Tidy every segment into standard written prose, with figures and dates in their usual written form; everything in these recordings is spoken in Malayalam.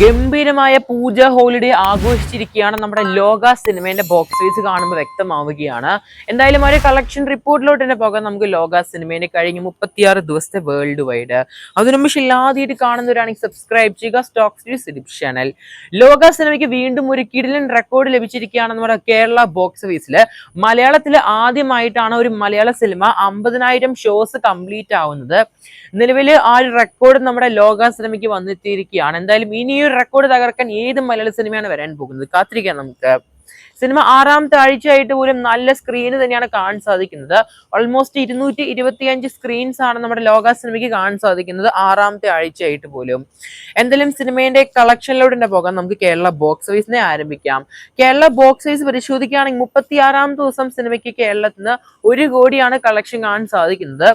ഗംഭീരമായ പൂജ ഹോളിഡേ ആഘോഷിച്ചിരിക്കുകയാണ് നമ്മുടെ ലോക സിനിമേന്റെ ബോക്സ് ഓഫീസ് കാണുമ്പോൾ വ്യക്തമാവുകയാണ്. എന്തായാലും ഒരു കളക്ഷൻ റിപ്പോർട്ടിലോട്ട് തന്നെ പോകാം. നമുക്ക് ലോക സിനിമേന്റെ കഴിഞ്ഞ 36 ദിവസത്തെ വേൾഡ് വൈഡ് അതിനു മുമ്പ് ഇല്ലാതെയായിട്ട് കാണുന്നവരാണെങ്കിൽ സബ്സ്ക്രൈബ് ചെയ്യുക സ്റ്റോക്സ് യൂട്യൂബ് ചാനൽ. ലോക സിനിമയ്ക്ക് വീണ്ടും ഒരു കിടിലൻ റെക്കോർഡ് ലഭിച്ചിരിക്കുകയാണ്. നമ്മുടെ കേരള ബോക്സ് ഓഫീസിൽ മലയാളത്തിൽ ആദ്യമായിട്ടാണ് ഒരു മലയാള സിനിമ 50,000 ഷോസ് കംപ്ലീറ്റ് ആവുന്നത്. നിലവിൽ ആ ഒരു റെക്കോർഡ് നമ്മുടെ ലോക സിനിമയ്ക്ക് വന്നെത്തിയിരിക്കുകയാണ്. എന്തായാലും ഇനി ഒരു റെക്കോർഡ് തകർക്കാൻ ഏത് മലയാള സിനിമയാണ് വരാൻ പോകുന്നത്? കാത്തിരിക്കാം നമുക്ക്. സിനിമ 6ാമത്തെ ആഴ്ചയായിട്ട് പോലും നല്ല സ്ക്രീന് തന്നെയാണ് കാണാൻ സാധിക്കുന്നത്. ഓൾമോസ്റ്റ് 225 സ്ക്രീൻസ് ആണ് നമ്മുടെ ലോക സിനിമയ്ക്ക് കാണാൻ സാധിക്കുന്നത് 6ാമത്തെ ആഴ്ചയായിട്ട് പോലും. എന്തായാലും സിനിമയുടെ കളക്ഷനിലൂടെ തന്നെ പോകാം. നമുക്ക് കേരള ബോക്സ് ഓഫീസിനെ ആരംഭിക്കാം. കേരള ബോക്സ് ഓഫീസ് പരിശോധിക്കുകയാണെങ്കിൽ 36ാം ദിവസം സിനിമയ്ക്ക് കേരളത്തിൽ നിന്ന് 1 കോടിയാണ് കളക്ഷൻ കാണാൻ സാധിക്കുന്നത്.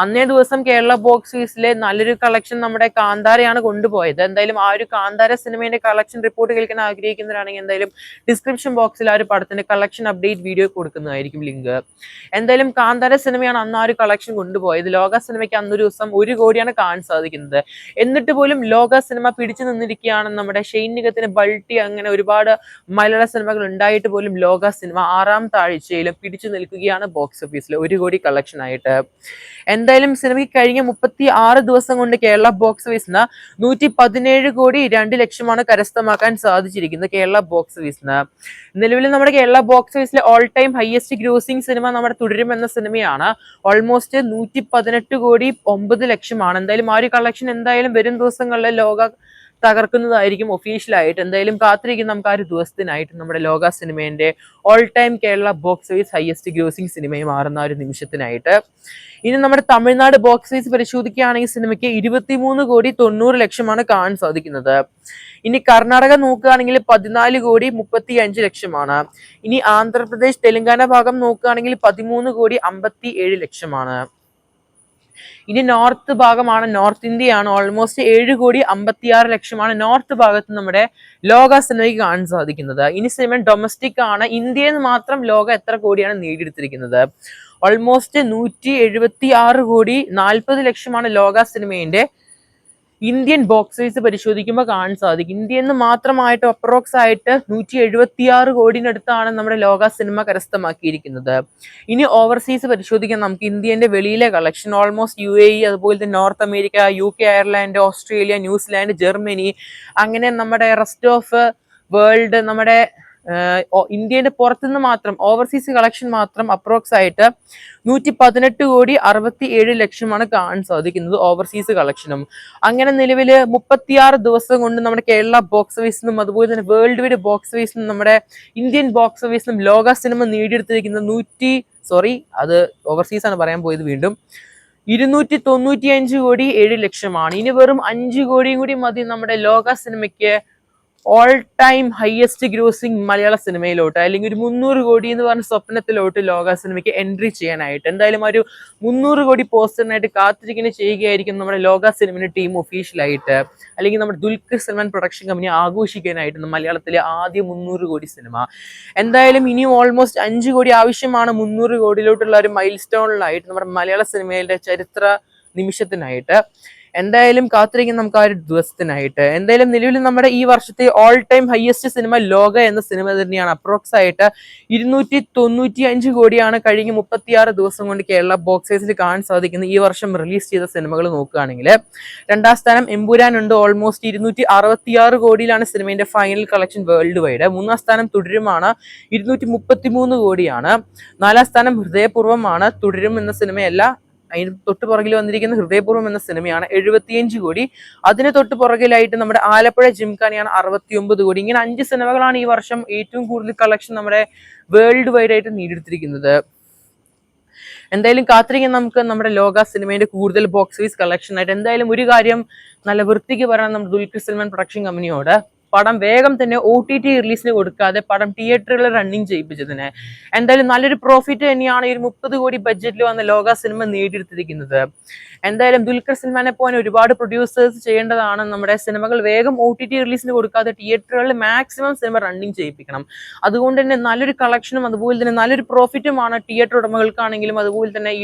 അന്നേ ദിവസം കേരള ബോക്സ് ഓഫീസിലെ നല്ലൊരു കളക്ഷൻ നമ്മുടെ കാന്താരയാണ് കൊണ്ടുപോയത്. എന്തായാലും ആ ഒരു കാന്താര സിനിമയുടെ കളക്ഷൻ റിപ്പോർട്ട് കേൾക്കാൻ ആഗ്രഹിക്കുന്നവരാണെങ്കിൽ എന്തായാലും ഡിസ്ക്രിപ്ഷൻ ബോക്സിൽ ആ ഒരു പടത്തിന്റെ കളക്ഷൻ അപ്ഡേറ്റ് വീഡിയോ കൊടുക്കുന്നതായിരിക്കും ലിങ്ക്. എന്തായാലും കാന്താര സിനിമയാണ് അന്ന് ആ ഒരു കളക്ഷൻ കൊണ്ടുപോയത്. ലോക സിനിമയ്ക്ക് അന്നൊരു ദിവസം 1 കോടിയാണ് കാണാൻ സാധിക്കുന്നത്. എന്നിട്ട് പോലും ലോക സിനിമ പിടിച്ചു നിന്നിരിക്കുകയാണ്. നമ്മുടെ ഷെയ്ൻ നിഗത്തിന് ബൾട്ടി അങ്ങനെ ഒരുപാട് മലയാള സിനിമകൾ ഉണ്ടായിട്ട് പോലും ലോക സിനിമ 6ാമത്തെ ആഴ്ചയിലും പിടിച്ചു നിൽക്കുകയാണ് ബോക്സ് ഓഫീസിൽ 1 കോടി കളക്ഷൻ ആയിട്ട്. എന്തായാലും സിനിമയ്ക്ക് കഴിഞ്ഞ 36 ദിവസം കൊണ്ട് കേരള ബോക്സ് ഓഫീസിന് 117 കോടി 2 ലക്ഷമാണ് കരസ്ഥമാക്കാൻ സാധിച്ചിരിക്കുന്നത് കേരള ബോക്സ് ഓഫീസിന്. നിലവിൽ നമ്മുടെ കേരള ബോക്സ് ഓഫീസിലെ all time highest grossing cinema നമ്മുടെ തുടരും എന്ന സിനിമയാണ്. ഓൾമോസ്റ്റ് 118 കോടി 9 ലക്ഷമാണ്. എന്തായാലും ആ ഒരു കളക്ഷൻ എന്തായാലും വരും ദിവസങ്ങളിൽ ലോക തകർക്കുന്നതായിരിക്കും ഒഫീഷ്യലായിട്ട്. എന്തായാലും കാത്തിരിക്കും നമുക്ക് ആ ഒരു ദിവസത്തിനായിട്ട് നമ്മുടെ ലോക സിനിമേന്റെ all time Kerala box office highest grossing സിനിമയും മാറുന്ന ഒരു നിമിഷത്തിനായിട്ട്. ഇനി നമ്മുടെ തമിഴ്നാട് ബോക്സ് ഓഫീസ് പരിശോധിക്കുകയാണെങ്കിൽ സിനിമയ്ക്ക് 23 കോടി 90 ലക്ഷമാണ് കാണാൻ സാധിക്കുന്നത്. ഇനി കർണാടക നോക്കുകയാണെങ്കിൽ 14 കോടി 35 ലക്ഷമാണ്. ഇനി ആന്ധ്രാപ്രദേശ് തെലങ്കാന ഭാഗം നോക്കുകയാണെങ്കിൽ 13 കോടി 57 ലക്ഷമാണ്. ഇനി നോർത്ത് ഭാഗമാണ്, നോർത്ത് ഇന്ത്യയാണ്. ഓൾമോസ്റ്റ് 7 കോടി 56 ലക്ഷമാണ് നോർത്ത് ഭാഗത്ത് നമ്മുടെ ലോക സിനിമയ്ക്ക് കാണാൻ സാധിക്കുന്നത്. ഇനി സിനിമ ഡൊമസ്റ്റിക് ആണ്. ഇന്ത്യയിൽ നിന്ന് മാത്രം ലോക എത്ര കോടിയാണ് നേടിയെടുത്തിരിക്കുന്നത്? ഓൾമോസ്റ്റ് 176 കോടി 40 ലക്ഷമാണ് ലോക സിനിമയുടെ ഇന്ത്യൻ ബോക്സ് ഓഫീസ് പരിശോധിക്കുമ്പോൾ കാണാൻ സാധിക്കും. ഇന്ത്യയിൽ നിന്ന് മാത്രമായിട്ട് അപ്രോക്സ് ആയിട്ട് 176 കോടിനടുത്താണ് നമ്മുടെ ലോക സിനിമ കരസ്ഥമാക്കിയിരിക്കുന്നത്. ഇനി ഓവർസീസ് പരിശോധിക്കാൻ നമുക്ക് ഇന്ത്യന്റെ വെളിയിലെ കളക്ഷൻ ഓൾമോസ്റ്റ് UAE, അതുപോലെ തന്നെ north America, UK, Ireland, Australia, New Zealand, Germany, അങ്ങനെ നമ്മുടെ റെസ്റ്റ് ഓഫ് വേൾഡ്, നമ്മുടെ ഇന്ത്യയുടെ പുറത്തുനിന്ന് മാത്രം ഓവർസീസ് കളക്ഷൻ മാത്രം അപ്രോക്സ് ആയിട്ട് 118 കോടി 67 ലക്ഷമാണ് കാണാൻ സാധിക്കുന്നത് ഓവർസീസ് കളക്ഷനും. അങ്ങനെ നിലവിൽ 36 ദിവസം കൊണ്ട് നമ്മുടെ കേരള ബോക്സ് ഓഫീസിനും അതുപോലെ തന്നെ വേൾഡ് വൈഡ് ബോക്സ് ഓഫീസിനും നമ്മുടെ ഇന്ത്യൻ ബോക്സ് ഓഫീസിനും ലോക സിനിമ നേടിയെടുത്തിരിക്കുന്നത് അത് ഓവർസീസ് ആണ് പറയാൻ പോയത് വീണ്ടും 295 കോടി 7 ലക്ഷമാണ്. ഇനി വെറും 5 കോടിയും കൂടി മതി നമ്മുടെ ലോക സിനിമയ്ക്ക് ഓൾ ടൈം ഹയസ്റ്റ് ഗ്രോസിംഗ് മലയാള സിനിമയിലോട്ട്, അല്ലെങ്കിൽ ഒരു 300 കോടി എന്ന് പറഞ്ഞ സ്വപ്നത്തിലോട്ട് ലോക സിനിമയ്ക്ക് എൻട്രി ചെയ്യാനായിട്ട്. എന്തായാലും ഒരു 300 കോടി പോസ്റ്ററിനായിട്ട് കാത്തിരിക്കുന്ന ചെയ്യുകയായിരിക്കും നമ്മുടെ ലോക സിനിമയുടെ ടീം ഒഫീഷ്യലായിട്ട്, അല്ലെങ്കിൽ നമ്മുടെ ദുൽഖർ സൽമാൻ പ്രൊഡക്ഷൻ കമ്പനി ആഘോഷിക്കാനായിട്ട് മലയാളത്തിലെ ആദ്യ 300 കോടി സിനിമ. എന്തായാലും ഇനിയും ഓൾമോസ്റ്റ് 5 കോടി ആവശ്യമാണ് 300 കോടിയിലോട്ടുള്ള ഒരു മൈൽ സ്റ്റോണിലായിട്ട് നമ്മുടെ മലയാള സിനിമയുടെ ചരിത്ര നിമിഷത്തിനായിട്ട്. എന്തായാലും കാത്തിരിക്കും നമുക്ക് ആ ഒരു ദിവസത്തിനായിട്ട്. എന്തായാലും നിലവിൽ നമ്മുടെ ഈ വർഷത്തെ ഓൾ ടൈം ഹയസ്റ്റ് സിനിമ ലോക എന്ന സിനിമ തന്നെയാണ്. അപ്രോക്സ് ആയിട്ട് 295 കോടിയാണ് കഴിഞ്ഞ 36 ദിവസം കൊണ്ട് കേരള ബോക്സ് ഓഫീസിൽ കാണാൻ സാധിക്കുന്നത്. ഈ വർഷം റിലീസ് ചെയ്ത സിനിമകൾ നോക്കുകയാണെങ്കിൽ 2ാം സ്ഥാനം എമ്പുരാൻ ഉണ്ട്. ഓൾമോസ്റ്റ് 266 കോടിയിലാണ് സിനിമയുടെ ഫൈനൽ കളക്ഷൻ വേൾഡ് വൈഡ്. 3ാം സ്ഥാനം തുടരുമാണ്, 233 കോടിയാണ്. 4ാം സ്ഥാനം ഹൃദയപൂർവ്വമാണ്. തുടരും എന്ന സിനിമയല്ല, അതിന് തൊട്ട് പുറകിൽ വന്നിരിക്കുന്ന ഹൃദയപൂർവ്വം എന്ന സിനിമയാണ് 75 കോടി. അതിന് തൊട്ട് പുറകിലായിട്ട് നമ്മുടെ ആലപ്പുഴ ജിംഖാനയാണ് 69 കോടി. ഇങ്ങനെ 5 സിനിമകളാണ് ഈ വർഷം ഏറ്റവും കൂടുതൽ കളക്ഷൻ നമ്മുടെ വേൾഡ് വൈഡ് ആയിട്ട് നേടിയെടുത്തിരിക്കുന്നത്. എന്തായാലും കാത്തിരിക്കാൻ നമുക്ക് നമ്മുടെ ലോക സിനിമയുടെ കൂടുതൽ ബോക്സ് ഓഫീസ് കളക്ഷൻ ആയിട്ട്. എന്തായാലും ഒരു കാര്യം നല്ല വൃത്തിക്ക് പറയാൻ നമ്മുടെ ദുൽഖർ സൽമാൻ പ്രൊഡക്ഷൻ കമ്പനിയോട്, പടം വേഗം തന്നെ OTT റിലീസിന് കൊടുക്കാതെ പടം തിയേറ്ററുകളിൽ റണ്ണിങ് ചെയ്യിപ്പിച്ചതിന് എന്തായാലും നല്ലൊരു പ്രോഫിറ്റ് തന്നെയാണ് ഈ 30 കോടി ബഡ്ജറ്റിൽ വന്ന ലോക സിനിമ നേടിയെടുത്തിരിക്കുന്നത്. എന്തായാലും ദുൽഖർ സൽമാനെ പോലെ ഒരുപാട് പ്രൊഡ്യൂസേഴ്സ് ചെയ്യേണ്ടതാണ്. നമ്മുടെ സിനിമകൾ വേഗം OTT റിലീസിന് കൊടുക്കാതെ തിയേറ്ററുകളിൽ മാക്സിമം സിനിമ റണ്ണിങ് ചെയ്യിപ്പിക്കണം. അതുകൊണ്ട് തന്നെ നല്ലൊരു കളക്ഷനും അതുപോലെ തന്നെ നല്ലൊരു പ്രോഫിറ്റുമാണ് തിയേറ്റർ ഉടമകൾക്കാണെങ്കിലും അതുപോലെ തന്നെ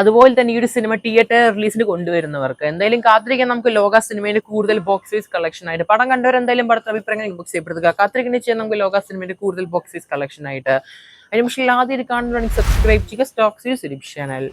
അതുപോലെ തന്നെ ഈ ഒരു സിനിമ തിയേറ്റർ റിലീസിന് കൊണ്ടുവരുന്നവർക്ക് എന്തായാലും കാത്തിരിക്കാൻ നമുക്ക് ലോക സിനിമയുടെ കൂടുതൽ ബോക്സ് ഓഫീസ് കളക്ഷൻ ആയിട്ട്. പടം കണ്ടവർ എന്തായാലും പടത്തെ അഭിപ്രായങ്ങൾ ഇൻബോക്സ് ചെയ്യപ്പെടുക. കാത്തിരിക്കുന്നത് ചെയ്യാൻ നമുക്ക് ലോക സിനിമയുടെ കൂടുതൽ ബോക്സ് ഓഫീസ് കളക്ഷൻ ആയിട്ട്. അതിന് പക്ഷേ ആദ്യം കാണുന്നതാണെങ്കിൽ സബ്സ്ക്രൈബ് ചെയ്യുക സ്റ്റോക്സ് യൂസ് ചാനൽ.